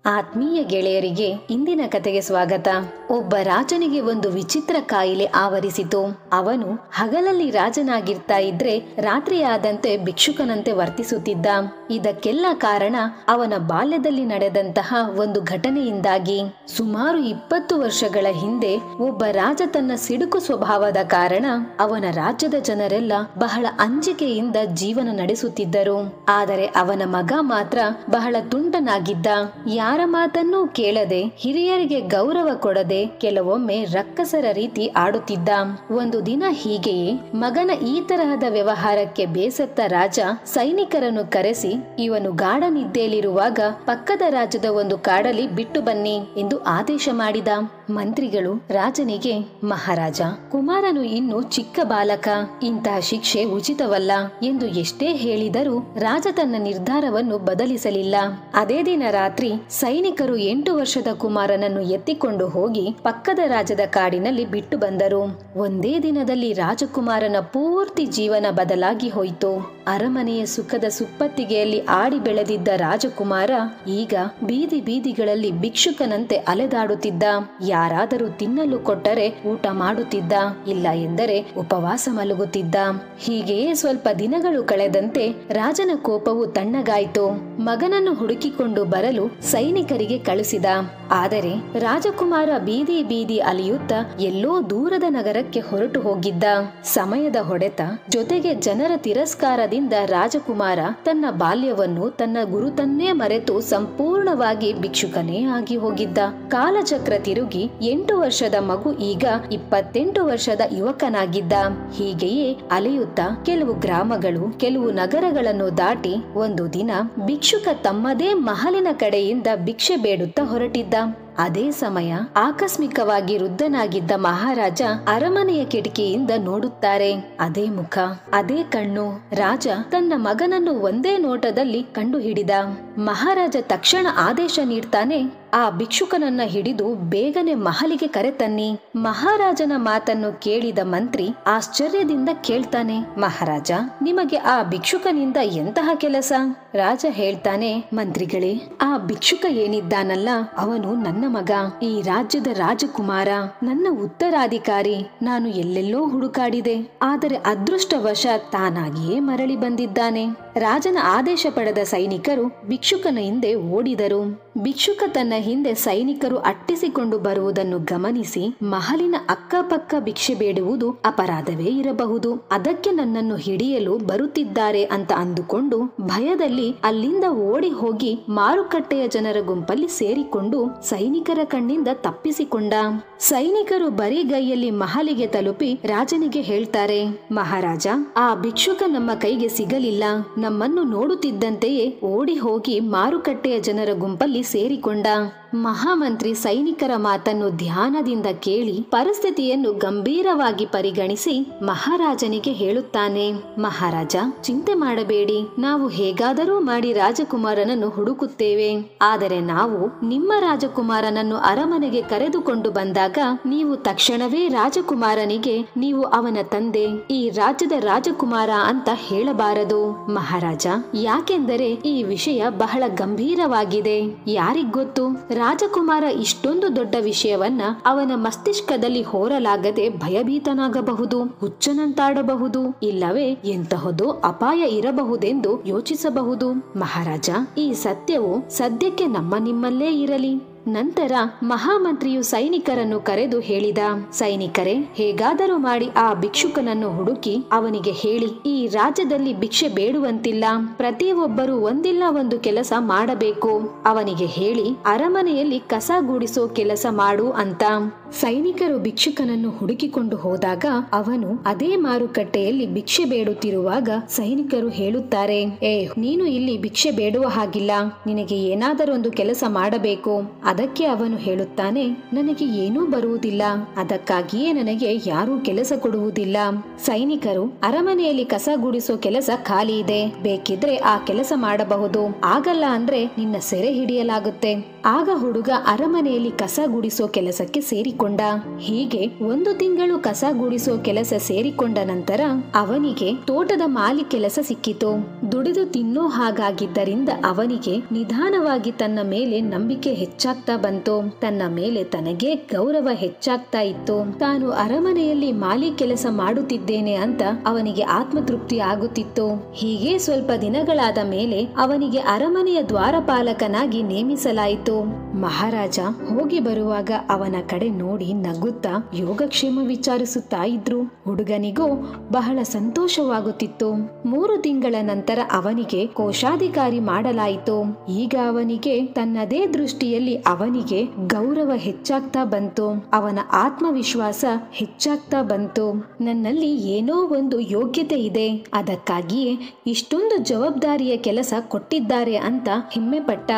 ಆತ್ಮೀಯ ಗೆಳೆಯರಿಗೆ ಇಂದಿನ ಕತೆಗೆ ಸ್ವಾಗತ. ಒಬ್ಬ ರಾಜನಿಗೆ ಒಂದು ವಿಚಿತ್ರ ಕಾಯಿಲೆ ಆವರಿಸಿತು. ಅವನು ಹಗಲಲ್ಲಿ ರಾಜನಾಗಿರ್ತಾ ಇದ್ರೆ ರಾತ್ರಿಯಾದಂತೆ ಭಿಕ್ಷುಕನಂತೆ ವರ್ತಿಸುತ್ತಿದ್ದ. ಇದಕ್ಕೆಲ್ಲ ಕಾರಣ ಅವನ ಬಾಲ್ಯದಲ್ಲಿ ನಡೆದಂತಹ ಒಂದು ಘಟನೆಯಿಂದಾಗಿ. ಸುಮಾರು 20 ವರ್ಷಗಳ ಹಿಂದೆ ಒಬ್ಬ ರಾಜ ತನ್ನ ಸಿಡುಕು ಸ್ವಭಾವದ ಕಾರಣ ಅವನ ರಾಜ್ಯದ ಜನರೆಲ್ಲ ಬಹಳ ಅಂಜಿಕೆಯಿಂದ ಜೀವನ ನಡೆಸುತ್ತಿದ್ದರು. ಆದರೆ ಅವನ ಮಗ ಮಾತ್ರ ಬಹಳ ತುಂಟನಾಗಿದ್ದ. ಯಾರ ಮಾತನ್ನೂ ಕೇಳದೆ, ಹಿರಿಯರಿಗೆ ಗೌರವ ಕೊಡದೆ, ಕೆಲವೊಮ್ಮೆ ರಕ್ಕಸರ ರೀತಿ ಆಡುತ್ತಿದ್ದ. ಒಂದು ದಿನ ಹೀಗೆಯೇ ಮಗನ ಈ ತರಹದ ವ್ಯವಹಾರಕ್ಕೆ ಬೇಸತ್ತ ರಾಜ ಸೈನಿಕರನ್ನು ಕರೆಸಿ, ಇವನು ಗಾಢ ನಿದ್ದೆಯಲ್ಲಿರುವಾಗ ಪಕ್ಕದ ರಾಜ್ಯದ ಒಂದು ಕಾಡಲ್ಲಿ ಬಿಟ್ಟು ಬನ್ನಿ ಎಂದು ಆದೇಶ ಮಾಡಿದ. ಮಂತ್ರಿಗಳು ರಾಜನಿಗೆ, ಮಹಾರಾಜ, ಕುಮಾರನು ಇನ್ನು ಚಿಕ್ಕ ಬಾಲಕ, ಇಂತಹ ಶಿಕ್ಷೆ ಉಚಿತವಲ್ಲ ಎಂದು ಎಷ್ಟೇ ಹೇಳಿದರೂ ರಾಜ ತನ್ನ ನಿರ್ಧಾರವನ್ನು ಬದಲಿಸಲಿಲ್ಲ. ಅದೇ ದಿನ ರಾತ್ರಿ ಸೈನಿಕರು 8 ವರ್ಷದ ಕುಮಾರನನ್ನು ಎತ್ತಿಕೊಂಡು ಹೋಗಿ ಪಕ್ಕದ ರಾಜ್ಯದ ಕಾಡಿನಲ್ಲಿ ಬಿಟ್ಟು ಬಂದರು. ಒಂದೇ ದಿನದಲ್ಲಿ ರಾಜಕುಮಾರನ ಪೂರ್ತಿ ಜೀವನ ಬದಲಾಗಿ ಹೋಯಿತು. ಅರಮನೆಯ ಸುಖದ ಸುಪ್ಪತ್ತಿಗೆಯಲ್ಲಿ ಆಡಿ ಬೆಳೆದಿದ್ದ ರಾಜಕುಮಾರ ಈಗ ಬೀದಿ ಬೀದಿಗಳಲ್ಲಿ ಭಿಕ್ಷುಕನಂತೆ ಅಲೆದಾಡುತ್ತಿದ್ದ. ಯಾರಾದರೂ ತಿನ್ನಲು ಕೊಟ್ಟರೆ ಊಟ ಮಾಡುತ್ತಿದ್ದ, ಇಲ್ಲ ಎಂದರೆ ಉಪವಾಸ ಮಲಗುತ್ತಿದ್ದ. ಹೀಗೆಯೇ ಸ್ವಲ್ಪ ದಿನಗಳು ಕಳೆದಂತೆ ರಾಜನ ಕೋಪವು ತಣ್ಣಗಾಯಿತು. ಮಗನನ್ನು ಹುಡುಕಿಕೊಂಡು ಬರಲು ಸೈನಿಕರಿಗೆ ಕಳಿಸಿದ. ಆದರೆ ರಾಜಕುಮಾರ ಬೀದಿ ಬೀದಿ ಅಲಿಯುತ್ತಾ ಎಲ್ಲೋ ದೂರದ ನಗರಕ್ಕೆ ಹೊರಟು ಹೋಗಿದ್ದ. ಸಮಯದ ಹೊಡೆತ ಜೊತೆಗೆ ಜನರ ತಿರಸ್ಕಾರದಿಂದ ರಾಜಕುಮಾರ ತನ್ನ ಬಾಲ್ಯವನ್ನು, ತನ್ನ ಗುರುತನ್ನೇ ಮರೆತು ಸಂಪೂರ್ಣವಾಗಿ ಭಿಕ್ಷುಕನೇ ಆಗಿ ಹೋಗಿದ್ದ. ಕಾಲಚಕ್ರ ತಿರುಗಿ 8 ವರ್ಷದ ಮಗು ಈಗ 28 ವರ್ಷದ ಯುವಕನಾಗಿದ್ದ. ಹೀಗೆಯೇ ಅಲೆಯುತ್ತಾ ಕೆಲವು ಗ್ರಾಮಗಳು, ಕೆಲವು ನಗರಗಳನ್ನು ದಾಟಿ ಒಂದು ದಿನ ಭಿಕ್ಷುಕ ತಮ್ಮದೇ ಮಹಲಿನ ಕಡೆಯಿಂದ ಭಿಕ್ಷೆ ಬೇಡುತ್ತಾ ಹೊರಟಿದ್ದ. ಅದೇ ಸಮಯ ಆಕಸ್ಮಿಕವಾಗಿ ವೃದ್ಧನಾಗಿದ್ದ ಮಹಾರಾಜ ಅರಮನೆಯ ಕಿಟಕಿಯಿಂದ ನೋಡುತ್ತಾರೆ. ಅದೇ ಮುಖ, ಅದೇ ಕಣ್ಣು. ರಾಜ ತನ್ನ ಮಗನನ್ನು ಒಂದೇ ನೋಟದಲ್ಲಿ ಕಂಡು ಹಿಡಿದ. ಮಹಾರಾಜ ತಕ್ಷಣ ಆದೇಶ ನೀಡ್ತಾನೆ, ಆ ಭಿಕ್ಷುಕನನ್ನ ಹಿಡಿದು ಬೇಗನೆ ಮಹಲಿಗೆ ಕರೆತನ್ನಿ. ಮಹಾರಾಜನ ಮಾತನ್ನು ಕೇಳಿದ ಮಂತ್ರಿ ಆಶ್ಚರ್ಯದಿಂದ ಕೇಳ್ತಾನೆ, ಮಹಾರಾಜ, ನಿಮಗೆ ಆ ಭಿಕ್ಷುಕನಿಂದ ಎಂತಹ ಕೆಲಸ? ರಾಜ ಹೇಳ್ತಾನೆ, ಮಂತ್ರಿಗಳೇ, ಆ ಭಿಕ್ಷುಕ ಏನಿದ್ದಾನಲ್ಲ, ಅವನು ನನ್ನ ಮಗ, ಈ ರಾಜ್ಯದ ರಾಜಕುಮಾರ, ನನ್ನ ಉತ್ತರಾಧಿಕಾರಿ. ನಾನು ಎಲ್ಲೆಲ್ಲೋ ಹುಡುಕಾಡಿದೆ, ಆದರೆ ಅದೃಷ್ಟವಶ ತಾನಾಗಿಯೇ ಮರಳಿ ಬಂದಿದ್ದಾನೆ. ರಾಜನ ಆದೇಶ ಪಡೆದ ಸೈನಿಕರು ಭಿಕ್ಷುಕನ ಹಿಂದೆ ಓಡಿದರು. ಭಿಕ್ಷುಕ ತನ್ನ ಹಿಂದೆ ಸೈನಿಕರು ಅಟ್ಟಿಸಿಕೊಂಡು ಬರುವುದನ್ನು ಗಮನಿಸಿ, ಮಹಲಿನ ಅಕ್ಕಪಕ್ಕ ಭಿಕ್ಷೆ ಬೇಡುವುದು ಅಪರಾಧವೇ ಇರಬಹುದು, ಅದಕ್ಕೆ ನನ್ನನ್ನು ಹಿಡಿಯಲು ಬರುತ್ತಿದ್ದಾರೆ ಅಂತ ಅಂದುಕೊಂಡು ಭಯದಲ್ಲಿ ಅಲ್ಲಿಂದ ಓಡಿ ಹೋಗಿ ಮಾರುಕಟ್ಟೆಯ ಜನರ ಗುಂಪಲ್ಲಿ ಸೇರಿಕೊಂಡು ಸೈನಿಕರ ಕಣ್ಣಿಂದ ತಪ್ಪಿಸಿಕೊಂಡ. ಸೈನಿಕರು ಬರಿಗೈಯಲ್ಲಿ ಮಹಲಿಗೆ ತಲುಪಿ ರಾಜನಿಗೆ ಹೇಳ್ತಾರೆ, ಮಹಾರಾಜ, ಆ ಭಿಕ್ಷುಕ ನಮ್ಮ ಕೈಗೆ ಸಿಗಲಿಲ್ಲ. ನಮ್ಮನ್ನು ನೋಡುತ್ತಿದ್ದಂತೆಯೇ ಓಡಿ ಹೋಗಿ ಮಾರುಕಟ್ಟೆಯ ಜನರ ಗುಂಪಲ್ಲಿ ಸೇರಿಕೊಂಡ. ಮಹಾಮಂತ್ರಿ ಸೈನಿಕರ ಮಾತನ್ನು ಧ್ಯಾನದಿಂದ ಕೇಳಿ ಪರಿಸ್ಥಿತಿಯನ್ನು ಗಂಭೀರವಾಗಿ ಪರಿಗಣಿಸಿ ಮಹಾರಾಜನಿಗೆ ಹೇಳುತ್ತಾನೆ, ಮಹಾರಾಜ, ಚಿಂತೆ ಮಾಡಬೇಡಿ, ನಾವು ಹೇಗಾದರೂ ಮಾಡಿ ರಾಜಕುಮಾರನನ್ನು ಹುಡುಕುತ್ತೇವೆ. ಆದರೆ ನಾವು ನಿಮ್ಮ ರಾಜಕುಮಾರನನ್ನು ಅರಮನೆಗೆ ಕರೆದುಕೊಂಡು ಬಂದಾಗ ನೀವು ತಕ್ಷಣವೇ ರಾಜಕುಮಾರನಿಗೆ ನೀವು ಅವನ ತಂದೆ, ಈ ರಾಜ್ಯದ ರಾಜಕುಮಾರ ಅಂತ ಹೇಳಬಾರದು ಮಹಾರಾಜ. ಯಾಕೆಂದರೆ ಈ ವಿಷಯ ಬಹಳ ಗಂಭೀರವಾಗಿದೆ. ಯಾರಿಗೊತ್ತು, ರಾಜಕುಮಾರ ಇಷ್ಟೊಂದು ದೊಡ್ಡ ವಿಷಯವನ್ನ ಅವನ ಮಸ್ತಿಷ್ಕದಲ್ಲಿ ಹೋರಲಾಗದೆ ಭಯಭೀತನಾಗಬಹುದು, ಹುಚ್ಚನಂತಾಡಬಹುದು, ಇಲ್ಲವೇ ಎಂತಹದೋ ಅಪಾಯ ಇರಬಹುದೆಂದು ಯೋಚಿಸಬಹುದು. ಮಹಾರಾಜ, ಈ ಸತ್ಯವು ಸದ್ಯಕ್ಕೆ ನಿಮ್ಮಲ್ಲೇ ಇರಲಿ. ನಂತರ ಮಹಾಮಂತ್ರಿಯು ಸೈನಿಕರನ್ನು ಕರೆದು ಹೇಳಿದ, ಸೈನಿಕರೇ, ಹೇಗಾದರೂ ಮಾಡಿ ಆ ಭಿಕ್ಷುಕನನ್ನು ಹುಡುಕಿ ಅವನಿಗೆ ಹೇಳಿ, ಈ ರಾಜ್ಯದಲ್ಲಿ ಭಿಕ್ಷೆ ಬೇಡುವಂತಿಲ್ಲ, ಪ್ರತಿಯೊಬ್ಬರು ಒಂದಿಲ್ಲ ಒಂದು ಕೆಲಸ ಮಾಡಬೇಕು. ಅವನಿಗೆ ಹೇಳಿ ಅರಮನೆಯಲ್ಲಿ ಕಸ ಗುಡಿಸೋ ಕೆಲಸ ಮಾಡು ಅಂತ. ಸೈನಿಕರು ಭಿಕ್ಷುಕನನ್ನು ಹುಡುಕಿಕೊಂಡು ಹೋದಾಗ ಅವನು ಅದೇ ಮಾರುಕಟ್ಟೆಯಲ್ಲಿ ಭಿಕ್ಷೆ ಬೇಡುತ್ತಿರುವಾಗ ಸೈನಿಕರು ಹೇಳುತ್ತಾರೆ, ನೀನು ಇಲ್ಲಿ ಭಿಕ್ಷೆ ಬೇಡುವ ಹಾಗಿಲ್ಲ, ನಿನಗೆ ಏನಾದರೊಂದು ಕೆಲಸ ಮಾಡಬೇಕು. ಅದಕ್ಕೆ ಅವನು ಹೇಳುತ್ತಾನೆ, ನನಗೆ ಏನೂ ಬರುವುದಿಲ್ಲ, ಅದಕ್ಕಾಗಿಯೇ ನನಗೆ ಯಾರೂ ಕೆಲಸ ಕೊಡುವುದಿಲ್ಲ. ಸೈನಿಕರು, ಅರಮನೆಯಲ್ಲಿ ಕಸ ಗುಡಿಸೋ ಕೆಲಸ ಖಾಲಿ ಇದೆ, ಬೇಕಿದ್ರೆ ಆ ಕೆಲಸ ಮಾಡಬಹುದು, ಆಗಲ್ಲ ಅಂದ್ರೆ ನಿನ್ನ ಸೆರೆ ಹಿಡಿಯಲಾಗುತ್ತೆ. ಆಗ ಹುಡುಗ ಅರಮನೆಯಲ್ಲಿ ಕಸ ಗುಡಿಸೋ ಕೆಲಸಕ್ಕೆ ಸೇರಿಕೊಂಡ. ಮಾಡಿಕೊಂಡ. ಹೀಗೆ 1 ತಿಂಗಳು ಕಸ ಗುಡಿಸೋ ಕೆಲಸ ಸೇರಿಕೊಂಡ ನಂತರ ಅವನಿಗೆ ತೋಟದ ಮಾಲಿ ಕೆಲಸ ಸಿಕ್ಕಿತು. ದುಡಿದು ತಿನ್ನೋ ಹಾಗಾಗಿದ್ದರಿಂದ ಅವನಿಗೆ ನಿಧಾನವಾಗಿ ತನ್ನ ಮೇಲೆ ನಂಬಿಕೆ ಹೆಚ್ಚಾಗ್ತಾ ಬಂತು. ತನ್ನ ಮೇಲೆ ತನಗೆ ಗೌರವ ಹೆಚ್ಚಾಗ್ತಾ ಇತ್ತು. ತಾನು ಅರಮನೆಯಲ್ಲಿ ಮಾಲಿ ಕೆಲಸ ಮಾಡುತ್ತಿದ್ದೇನೆ ಅಂತ ಅವನಿಗೆ ಆತ್ಮತೃಪ್ತಿ ಆಗುತ್ತಿತ್ತು. ಹೀಗೆ ಸ್ವಲ್ಪ ದಿನಗಳಾದ ಮೇಲೆ ಅವನಿಗೆ ಅರಮನೆಯ ದ್ವಾರಪಾಲಕನಾಗಿ ನೇಮಿಸಲಾಯಿತು. ಮಹಾರಾಜ ಹೋಗಿ ಬರುವಾಗ ಅವನ ಕಡೆ ನೋಡಿ ನಗುತ್ತಾ ಯೋಗಕ್ಷೇಮ ವಿಚಾರಿಸುತ್ತಾ ಇದ್ರು. ಹುಡುಗನಿಗೂ ಬಹಳ ಸಂತೋಷವಾಗುತ್ತಿತ್ತು. 3 ತಿಂಗಳ ನಂತರ ಅವನಿಗೆ ಕೋಶಾಧಿಕಾರಿ ಮಾಡಲಾಯಿತು. ಈಗ ಅವನಿಗೆ ತನ್ನದೇ ದೃಷ್ಟಿಯಲ್ಲಿ ಅವನಿಗೆ ಗೌರವ ಹೆಚ್ಚಾಗ್ತಾ ಬಂತು. ಅವನ ಆತ್ಮವಿಶ್ವಾಸ ಹೆಚ್ಚಾಗ್ತಾ ಬಂತು. ನನ್ನಲ್ಲಿ ಏನೋ ಒಂದು ಯೋಗ್ಯತೆ ಇದೆ, ಅದಕ್ಕಾಗಿಯೇ ಇಷ್ಟೊಂದು ಜವಾಬ್ದಾರಿಯ ಕೆಲಸ ಕೊಟ್ಟಿದ್ದಾರೆ ಅಂತ ಹೆಮ್ಮೆ ಪಟ್ಟ.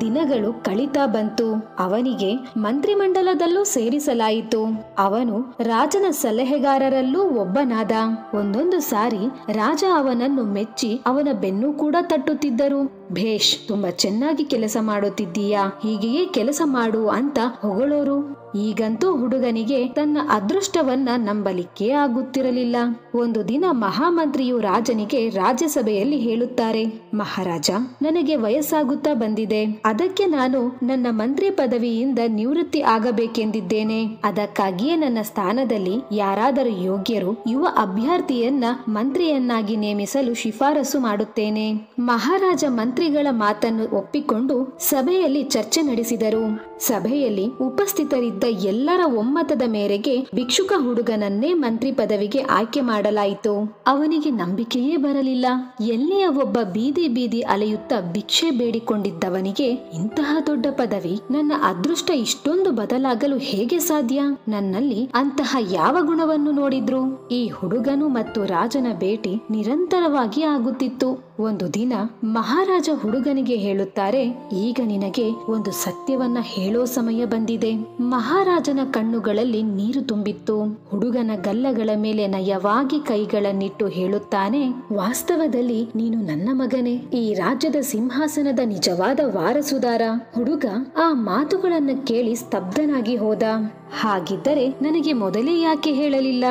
ದಿನಗಳು ಕಳೀತಾ ಬಂತು. ಅವನಿಗೆ ಮಂತ್ರಿಮಂಡಲದಲ್ಲೂ ಸೇರಿಸಲಾಯಿತು. ಅವನು ರಾಜನ ಸಲಹೆಗಾರರಲ್ಲೂ ಒಬ್ಬನಾದ. ಒಂದೊಂದು ಸಾರಿ ರಾಜ ಅವನನ್ನು ಮೆಚ್ಚಿ ಅವನ ಬೆನ್ನು ಕೂಡ ತಟ್ಟುತ್ತಿದ್ದರು. ಭೇಷ್, ತುಂಬಾ ಚೆನ್ನಾಗಿ ಕೆಲಸ ಮಾಡುತ್ತಿದ್ದೀಯಾ, ಹೀಗೆಯೇ ಕೆಲಸ ಮಾಡು ಅಂತ ಹೊಗಳೋರು. ಈಗಂತೂ ಹುಡುಗನಿಗೆ ತನ್ನ ಅದೃಷ್ಟವನ್ನ ನಂಬಲಿಕ್ಕೆ ಆಗುತ್ತಿರಲಿಲ್ಲ. ಒಂದು ದಿನ ಮಹಾಮಂತ್ರಿಯು ರಾಜನಿಗೆ ರಾಜ್ಯಸಭೆಯಲ್ಲಿ ಹೇಳುತ್ತಾರೆ, ಮಹಾರಾಜ, ನನಗೆ ವಯಸ್ಸಾಗುತ್ತಾ ಬಂದಿದೆ. ಅದಕ್ಕೆ ನಾನು ನನ್ನ ಮಂತ್ರಿ ಪದವಿಯಿಂದ ನಿವೃತ್ತಿ ಆಗಬೇಕೆಂದಿದ್ದೇನೆ. ಅದಕ್ಕಾಗಿಯೇ ನನ್ನ ಸ್ಥಾನದಲ್ಲಿ ಯಾರಾದರೂ ಯೋಗ್ಯರು ಯುವ ಅಭ್ಯರ್ಥಿಯನ್ನ ಮಂತ್ರಿಯನ್ನಾಗಿ ನೇಮಿಸಲು ಶಿಫಾರಸು ಮಾಡುತ್ತೇನೆ. ಮಹಾರಾಜ ಮಂತ್ರಿಗಳ ಮಾತನ್ನು ಒಪ್ಪಿಕೊಂಡು ಸಭೆಯಲ್ಲಿ ಚರ್ಚೆ ನಡೆಸಿದರು. ಸಭೆಯಲ್ಲಿ ಉಪಸ್ಥಿತರಿದ್ದ ಎಲ್ಲರ ಒಮ್ಮತದ ಮೇರೆಗೆ ಭಿಕ್ಷುಕ ಹುಡುಗನನ್ನೇ ಮಂತ್ರಿ ಪದವಿಗೆ ಆಯ್ಕೆ ಮಾಡಲಾಯಿತು. ಅವನಿಗೆ ನಂಬಿಕೆಯೇ ಬರಲಿಲ್ಲ. ಎಲ್ಲಿಯ ಒಬ್ಬ ಬೀದಿ ಬೀದಿ ಅಲೆಯುತ್ತಾ ಭಿಕ್ಷೆ ಬೇಡಿಕೊಂಡಿದ್ದವನಿಗೆ ಇಂತಹ ದೊಡ್ಡ ಪದವಿ, ನನ್ನ ಅದೃಷ್ಟ ಇಷ್ಟೊಂದು ಬದಲಾಗಲು ಹೇಗೆ ಸಾಧ್ಯ? ನನ್ನಲ್ಲಿ ಅಂತಹ ಯಾವ ಗುಣವನ್ನು ನೋಡಿದ್ರು? ಈ ಹುಡುಗನು ಮತ್ತು ರಾಜನ ಭೇಟಿ ನಿರಂತರವಾಗಿ ಆಗುತ್ತಿತ್ತು. ಒಂದು ದಿನ ಮಹಾರಾಜ ಹುಡುಗನಿಗೆ ಹೇಳುತ್ತಾರೆ, ಈಗ ನಿನಗೆ ಒಂದು ಸತ್ಯವನ್ನ ಹೇಳೋ ಸಮಯ ಬಂದಿದೆ. ಮಹಾರಾಜನ ಕಣ್ಣುಗಳಲ್ಲಿ ನೀರು ತುಂಬಿತ್ತು. ಹುಡುಗನ ಗಲ್ಲಗಳ ಮೇಲೆ ನಯವಾಗಿ ಕೈಗಳನ್ನಿಟ್ಟು ಹೇಳುತ್ತಾನೆ, ವಾಸ್ತವದಲ್ಲಿ ನೀನು ನನ್ನ ಮಗನೇ, ಈ ರಾಜ್ಯದ ಸಿಂಹಾಸನದ ನಿಜವಾದ ವಾರಸುದಾರ. ಹುಡುಗ ಆ ಮಾತುಗಳನ್ನು ಕೇಳಿ ಸ್ತಬ್ಧನಾಗಿ ಹೋದ. ಹಾಗಿದ್ದರೆ ನನಗೆ ಮೊದಲೇ ಯಾಕೆ ಹೇಳಲಿಲ್ಲ?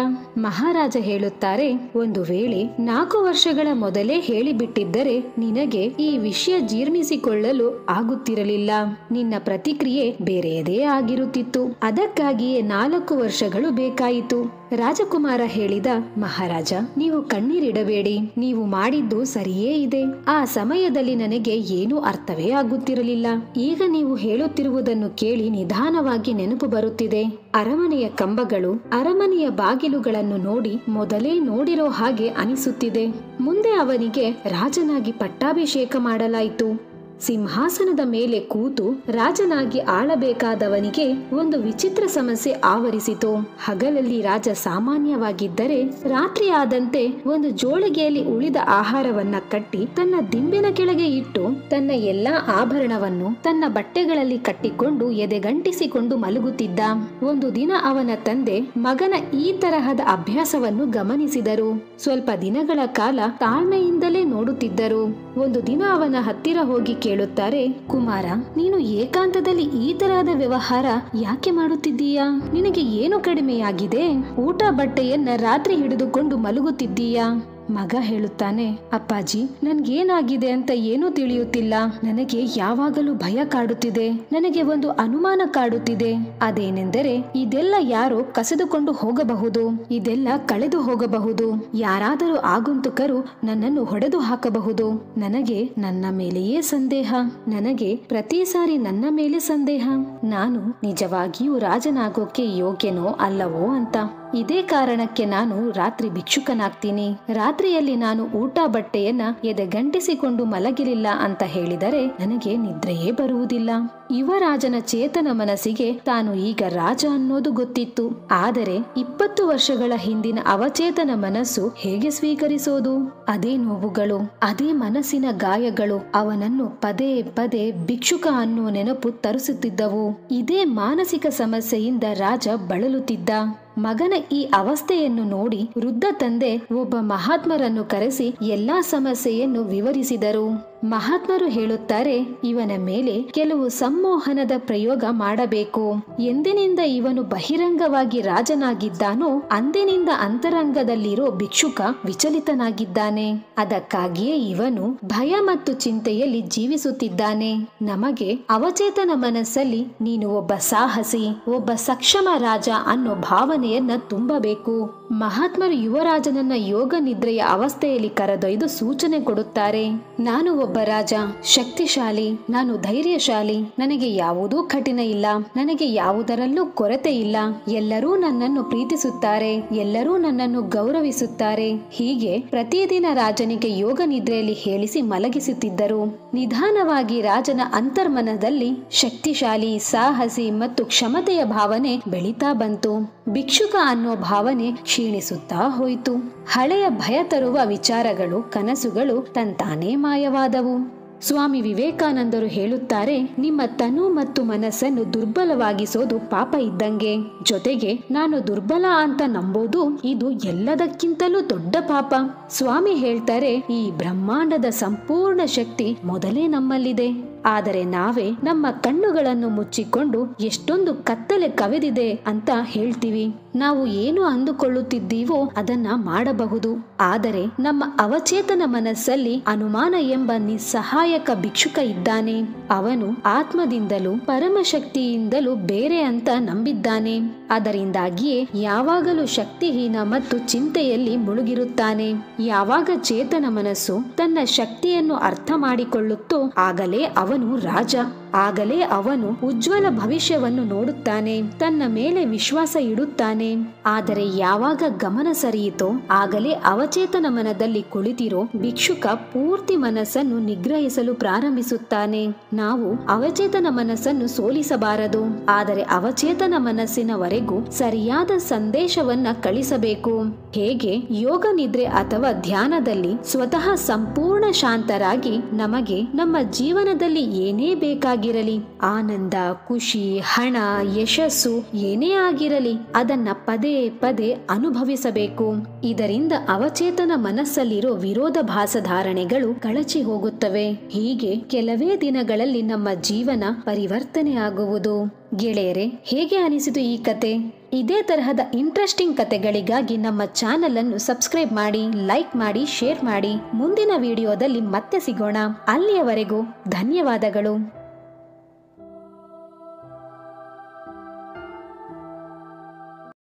ಮಹಾರಾಜ ಹೇಳುತ್ತಾರೆ, ಒಂದು ವೇಳೆ 4 ವರ್ಷಗಳ ಮೊದಲೇ ಹೇಳಿಬಿಟ್ಟಿದ್ದರೆ ನಿನಗೆ ಈ ವಿಷಯ ಜೀರ್ಣಿಸಿಕೊಳ್ಳಲು ಆಗುತ್ತಿರಲಿಲ್ಲ. ನಿನ್ನ ಪ್ರತಿಕ್ರಿಯೆ ಬೇರೆಯದೇ ಆಗಿರುತ್ತಿತ್ತು. ಅದಕ್ಕಾಗಿಯೇ 4 ವರ್ಷಗಳು ಬೇಕಾಯಿತು. ರಾಜಕುಮಾರ ಹೇಳಿದ, ಮಹಾರಾಜ, ನೀವು ಕಣ್ಣೀರಿಡಬೇಡಿ. ನೀವು ಮಾಡಿದ್ದು ಸರಿಯೇ ಇದೆ. ಆ ಸಮಯದಲ್ಲಿ ನನಗೆ ಏನೂ ಅರ್ಥವೇ ಆಗುತ್ತಿರಲಿಲ್ಲ. ಈಗ ನೀವು ಹೇಳುತ್ತಿರುವುದನ್ನು ಕೇಳಿ ನಿಧಾನವಾಗಿ ನೆನಪು ಬರುತ್ತಿದೆ. ಅರಮನೆಯ ಕಂಬಗಳು, ಅರಮನೆಯ ಬಾಗಿಲುಗಳನ್ನು ನೋಡಿ ಮೊದಲೇ ನೋಡಿರೋ ಹಾಗೆ ಅನಿಸುತ್ತಿದೆ. ಮುಂದೆ ಅವನಿಗೆ ರಾಜನಾಗಿ ಪಟ್ಟಾಭಿಷೇಕ ಮಾಡಲಾಯಿತು. ಸಿಂಹಾಸನದ ಮೇಲೆ ಕೂತು ರಾಜನಾಗಿ ಆಳಬೇಕಾದವನಿಗೆ ಒಂದು ವಿಚಿತ್ರ ಸಮಸ್ಯೆ ಆವರಿಸಿತು. ಹಗಲಲ್ಲಿ ರಾಜ ಸಾಮಾನ್ಯವಾಗಿದ್ದರೆ ರಾತ್ರಿ ಆದಂತೆ ಒಂದು ಜೋಳಿಗೆಯಲ್ಲಿ ಉಳಿದ ಆಹಾರವನ್ನ ಕಟ್ಟಿ ತನ್ನ ದಿಂಬಿನ ಕೆಳಗೆ ಇಟ್ಟು ತನ್ನ ಎಲ್ಲಾ ಆಭರಣವನ್ನು ತನ್ನ ಬಟ್ಟೆಗಳಲ್ಲಿ ಕಟ್ಟಿಕೊಂಡು ಎದೆಗಂಟಿಸಿಕೊಂಡು ಮಲಗುತ್ತಿದ್ದ. ಒಂದು ದಿನ ಅವನ ತಂದೆ ಮಗನ ಈ ತರಹದ ಅಭ್ಯಾಸವನ್ನು ಗಮನಿಸಿದರು. ಸ್ವಲ್ಪ ದಿನಗಳ ಕಾಲ ತಾಳ್ಮೆಯಿಂದಲೇ ನೋಡುತ್ತಿದ್ದರು. ಒಂದು ದಿನ ಅವನ ಹತ್ತಿರ ಹೋಗಿ ಕೇಳುತ್ತಾರೆ, ಕುಮಾರ, ನೀನು ಏಕಾಂತದಲ್ಲಿ ಈ ತರಹದ ವ್ಯವಹಾರ ಯಾಕೆ ಮಾಡುತ್ತಿದ್ದೀಯಾ? ನಿನಗೆ ಏನು ಕಡಿಮೆಯಾಗಿದೆ? ಊಟ ಬಟ್ಟೆಯನ್ನ ರಾತ್ರಿ ಹಿಡಿದುಕೊಂಡು ಮಲಗುತ್ತಿದ್ದೀಯಾ? ಮಗ ಹೇಳುತ್ತಾನೆ, ಅಪ್ಪಾಜಿ, ನನ್ಗೇನಾಗಿದೆ ಅಂತ ಏನೂ ತಿಳಿಯುತ್ತಿಲ್ಲ. ನನಗೆ ಯಾವಾಗಲೂ ಭಯ ಕಾಡುತ್ತಿದೆ. ನನಗೆ ಒಂದು ಅನುಮಾನ ಕಾಡುತ್ತಿದೆ. ಅದೇನೆಂದರೆ ಇದೆಲ್ಲ ಯಾರೋ ಕಸಿದುಕೊಂಡು ಹೋಗಬಹುದು. ಇದೆಲ್ಲ ಕಳೆದು ಹೋಗಬಹುದು. ಯಾರಾದರೂ ಆಗಂತುಕರು ನನ್ನನ್ನು ಹೊಡೆದು ಹಾಕಬಹುದು. ನನಗೆ ನನ್ನ ಮೇಲೆಯೇ ಸಂದೇಹ. ನನಗೆ ಪ್ರತಿ ಸಾರಿ ನನ್ನ ಮೇಲೆ ಸಂದೇಹ. ನಾನು ನಿಜವಾಗಿಯೂ ರಾಜನಾಗೋಕೆ ಯೋಗ್ಯನೋ ಅಲ್ಲವೋ ಅಂತ. ಇದೇ ಕಾರಣಕ್ಕೆ ನಾನು ರಾತ್ರಿ ಭಿಕ್ಷುಕನಾಗ್ತೀನಿ. ರಾತ್ರಿಯಲ್ಲಿ ನಾನು ಊಟ ಬಟ್ಟೆಯನ್ನ ಎದೆಗಂಟಿಸಿಕೊಂಡು ಮಲಗಿಲಿಲ್ಲ ಅಂತ ಹೇಳಿದರೆ ನನಗೆ ನಿದ್ರೆಯೇ ಬರುವುದಿಲ್ಲ. ಯುವರಾಜನ ಚೇತನ ಮನಸ್ಸಿಗೆ ತಾನು ಈಗ ರಾಜ ಅನ್ನೋದು ಗೊತ್ತಿತ್ತು. ಆದರೆ 20 ವರ್ಷಗಳ ಹಿಂದಿನ ಅವಚೇತನ ಮನಸ್ಸು ಹೇಗೆ ಸ್ವೀಕರಿಸೋದು? ಅದೇ ನೋವುಗಳು, ಅದೇ ಮನಸ್ಸಿನ ಗಾಯಗಳು ಅವನನ್ನು ಪದೇ ಪದೇ ಭಿಕ್ಷುಕ ಅನ್ನೋ ನೆನಪು ತರಿಸುತ್ತಿದ್ದವು. ಇದೇ ಮಾನಸಿಕ ಸಮಸ್ಯೆಯಿಂದ ರಾಜ ಬಳಲುತ್ತಿದ್ದ. ಮಗನ ಈ ಅವಸ್ಥೆಯನ್ನು ನೋಡಿ ವೃದ್ಧ ತಂದೆ ಒಬ್ಬ ಮಹಾತ್ಮರನ್ನು ಕರೆಸಿ ಎಲ್ಲಾ ಸಮಸ್ಯೆಯನ್ನು ವಿವರಿಸಿದರು. ಮಹಾತ್ಮರು ಹೇಳುತ್ತಾರೆ, ಇವನ ಮೇಲೆ ಕೆಲವು ಸಂಮೋಹನದ ಪ್ರಯೋಗ ಮಾಡಬೇಕು. ಎಂದಿನಿಂದ ಇವನು ಬಹಿರಂಗವಾಗಿ ರಾಜನಾಗಿದ್ದಾನೋ ಅಂದಿನಿಂದ ಅಂತರಂಗದಲ್ಲಿರೋ ಭಿಕ್ಷುಕ ವಿಚಲಿತನಾಗಿದ್ದಾನೆ. ಅದಕ್ಕಾಗಿಯೇ ಇವನು ಭಯ ಮತ್ತು ಚಿಂತೆಯಲ್ಲಿ ಜೀವಿಸುತ್ತಿದ್ದಾನೆ. ನಮಗೆ ಅವಚೇತನ ಮನಸ್ಸಲ್ಲಿ ನೀನು ಒಬ್ಬ ಸಾಹಸಿ, ಒಬ್ಬ ಸಕ್ಷಮ ರಾಜ ಅನ್ನೋ ಭಾವನೆಯನ್ನ ತುಂಬಬೇಕು. ಮಹಾತ್ಮರು ಯುವರಾಜನನ್ನ ಯೋಗ ನಿದ್ರೆಯ ಅವಸ್ಥೆಯಲ್ಲಿ ಕರೆದೊಯ್ದು ಸೂಚನೆ ಕೊಡುತ್ತಾರೆ. ನಾನು ಒಬ್ಬ ರಾಜ, ಶಕ್ತಿಶಾಲಿ, ನಾನು ಧೈರ್ಯಶಾಲಿ, ನನಗೆ ಯಾವುದೂ ಕಠಿಣ ಇಲ್ಲ, ನನಗೆ ಯಾವುದರಲ್ಲೂ ಕೊರತೆ ಇಲ್ಲ, ಎಲ್ಲರೂ ನನ್ನನ್ನು ಪ್ರೀತಿಸುತ್ತಾರೆ, ಎಲ್ಲರೂ ನನ್ನನ್ನು ಗೌರವಿಸುತ್ತಾರೆ. ಹೀಗೆ ಪ್ರತಿದಿನ ರಾಜನಿಗೆ ಯೋಗ ನಿದ್ರೆಯಲ್ಲಿ ಹೇಳಿಸಿ ಮಲಗಿಸುತ್ತಿದ್ದರು. ನಿಧಾನವಾಗಿ ರಾಜನ ಅಂತರ್ಮನದಲ್ಲಿ ಶಕ್ತಿಶಾಲಿ, ಸಾಹಸಿ ಮತ್ತು ಕ್ಷಮತೆಯ ಭಾವನೆ ಬೆಳೀತಾ ಬಂತು. ಭಿಕ್ಷುಕ ಅನ್ನೋ ಭಾವನೆ ಕ್ಷೀಣಿಸುತ್ತಾ ಹೋಯಿತು. ಹಳೆಯ ಭಯ ತರುವ ವಿಚಾರಗಳು, ಕನಸುಗಳು ತಂತಾನೇ ಮಾಯವಾದವು. ಸ್ವಾಮಿ ವಿವೇಕಾನಂದರು ಹೇಳುತ್ತಾರೆ, ನಿಮ್ಮ ತನು ಮತ್ತು ಮನಸ್ಸನ್ನು ದುರ್ಬಲವಾಗಿಸೋದು ಪಾಪ ಇದ್ದಂಗೆ. ಜೊತೆಗೆ ನಾನು ದುರ್ಬಲ ಅಂತ ನಂಬೋದು ಇದು ಎಲ್ಲದಕ್ಕಿಂತಲೂ ದೊಡ್ಡ ಪಾಪ. ಸ್ವಾಮಿ ಹೇಳ್ತಾರೆ, ಈ ಬ್ರಹ್ಮಾಂಡದ ಸಂಪೂರ್ಣ ಶಕ್ತಿ ಮೊದಲೇ ನಮ್ಮಲ್ಲಿದೆ. ಆದರೆ ನಾವೇ ನಮ್ಮ ಕಣ್ಣುಗಳನ್ನು ಮುಚ್ಚಿಕೊಂಡು ಎಷ್ಟೊಂದು ಕತ್ತಲೆ ಕವಿದಿದೆ ಅಂತ ಹೇಳ್ತೀವಿ. ನಾವು ಏನು ಅಂದುಕೊಳ್ಳುತ್ತಿದ್ದೀವೋ ಅದನ್ನ ಮಾಡಬಹುದು. ಆದರೆ ನಮ್ಮ ಅವಚೇತನ ಮನಸ್ಸಲ್ಲಿ ಅನುಮಾನ ಎಂಬ ನಿಸ್ಸಹಾಯಕ ಭಿಕ್ಷುಕ ಇದ್ದಾನೆ. ಅವನು ಆತ್ಮದಿಂದಲೂ ಪರಮಶಕ್ತಿಯಿಂದಲೂ ಬೇರೆ ಅಂತ ನಂಬಿದ್ದಾನೆ. ಅದರಿಂದಾಗಿಯೇ ಯಾವಾಗಲೂ ಶಕ್ತಿಹೀನ ಮತ್ತು ಚಿಂತೆಯಲ್ಲಿ ಮುಳುಗಿರುತ್ತಾನೆ. ಯಾವಾಗ ಚೇತನ ಮನಸ್ಸು ತನ್ನ ಶಕ್ತಿಯನ್ನು ಅರ್ಥ ಮಾಡಿಕೊಳ್ಳುತ್ತೋ ಆಗಲೇ ಅವನು ರಾಜ. ಆಗಲೇ ಅವನು ಉಜ್ವಲ ಭವಿಷ್ಯವನ್ನು ನೋಡುತ್ತಾನೆ, ತನ್ನ ಮೇಲೆ ವಿಶ್ವಾಸ ಇಡುತ್ತಾನೆ. ಆದರೆ ಯಾವಾಗ ಗಮನ ಸರಿಯಿತೋ ಆಗಲೇ ಅವಚೇತನ ಮನದಲ್ಲಿ ಕುಳಿತಿರೋ ಭಿಕ್ಷುಕ ಪೂರ್ತಿ ಮನಸ್ಸನ್ನು ನಿಗ್ರಹಿಸಲು ಪ್ರಾರಂಭಿಸುತ್ತಾನೆ. ನಾವು ಅವಚೇತನ ಮನಸ್ಸನ್ನು ಸೋಲಿಸಬಾರದು, ಆದರೆ ಅವಚೇತನ ಮನಸ್ಸಿನವರೆಗೂ ಸರಿಯಾದ ಸಂದೇಶವನ್ನ ಕಳಿಸಬೇಕು. ಹೇಗೆ ಯೋಗ ನಿದ್ರೆ ಅಥವಾ ಧ್ಯಾನದಲ್ಲಿ ಸ್ವತಃ ಸಂಪೂರ್ಣ ಶಾಂತರಾಗಿ ನಮಗೆ ನಮ್ಮ ಜೀವನದಲ್ಲಿ ಏನೇ ಬೇಕಾಗಿರಲಿ, ಆನಂದ, ಖುಷಿ, ಹಣ, ಯಶಸ್ಸು ಏನೇ ಆಗಿರಲಿ ಅದನ್ನ ಪದೇ ಪದೇ ಅನುಭವಿಸಬೇಕು. ಇದರಿಂದ ಅವಚೇತನ ಮನಸ್ಸಲ್ಲಿರೋ ವಿರೋಧಾಭಾಸ ಧಾರಣೆಗಳು ಕಳಚಿ ಹೋಗುತ್ತವೆ. ಹೀಗೆ ಕೆಲವೇ ದಿನಗಳಲ್ಲಿ ನಮ್ಮ ಜೀವನ ಪರಿವರ್ತನೆ ಆಗುವುದು. ಗೆಳೆಯರೆ, ಹೇಗೆ ಅನಿಸಿತು ಈ ಕತೆ? ಇದೇ ತರಹದ ಇಂಟ್ರೆಸ್ಟಿಂಗ್ ಕತೆಗಳಿಗಾಗಿ ನಮ್ಮ ಚಾನೆಲ್ ಅನ್ನು ಸಬ್ಸ್ಕ್ರೈಬ್ ಮಾಡಿ, ಲೈಕ್ ಮಾಡಿ, ಶೇರ್ ಮಾಡಿ. ಮುಂದಿನ ವಿಡಿಯೋದಲ್ಲಿ ಮತ್ತೆ ಸಿಗೋಣ. ಅಲ್ಲಿಯವರೆಗೂ ಧನ್ಯವಾದಗಳು.